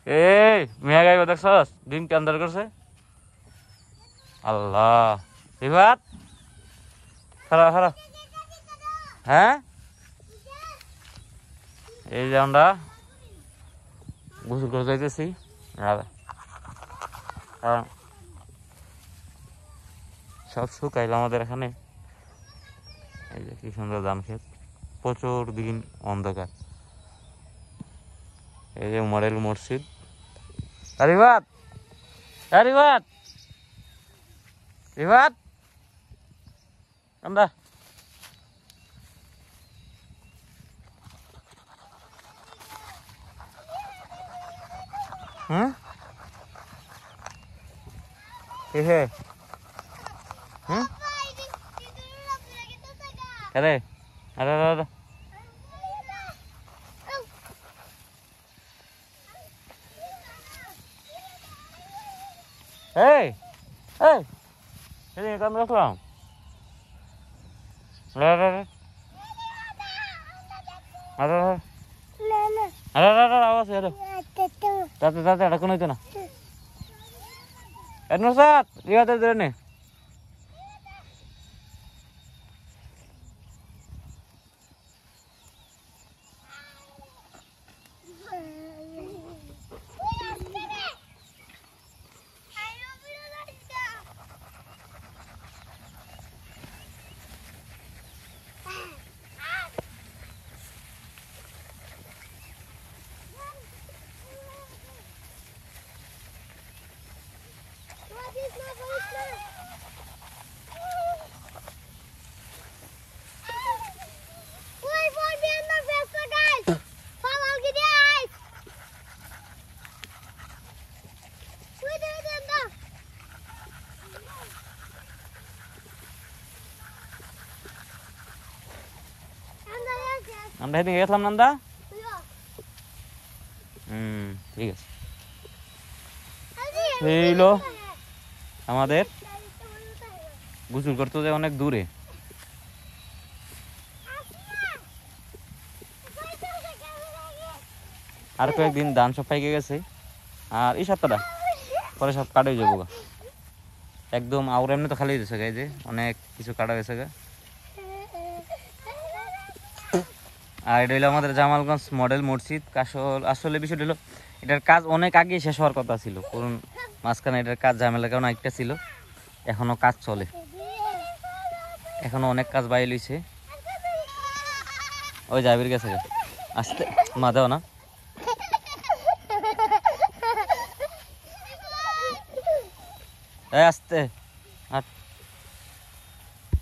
এই মেয়া গাইব দেখছস ডিম কে আন্দার করছে আল্লাহ রিফাত খারাপ খারাপ হ্যাঁ এই যে আমরা গোসল করে যাইতেছি সব শুকাইল আমাদের এখানে এই যে কি সুন্দর ধান ক্ষেত প্রচুর দিন অন্ধকার এই যে মডেল মসজিদ রিফাত রিফাত রিফাত আমরা হুম হে হুম আরে আরে আরে এই এই এই কাম রাখলাম আরে আরে আরে আরে আরে আওয়াজ আরে তাতে তাতে এটা কোনো হইতো না নুসরাত রিয়াদের ধরে আমরা এদিকে গেছিলাম নন্দা ঠিক আছে এইলো আমাদের গোসল করতে যায় অনেক দূরে আর কয়েকদিন ধান সব পাইকে গেছে আর এই সপ্তাহটা পরে সব কাটা হয়ে যাবো একদম আর এমনি তো খালি হয়েছে গাই যে অনেক কিছু কাটা হয়েছে গা আর এটা হলো আমাদের জামালগঞ্জ মডেল মসজিদ আসলে বিষয়টা হলো এটার কাজ অনেক আগে শেষ হওয়ার কথা ছিল কারণ মাঝখানে এটার কাজ ঝামেলা কারণ একটা ছিল এখনো কাজ চলে এখনো অনেক কাজ বাইরে লইছে ওই যাবির গেছে আসতে মা দাও না আসতে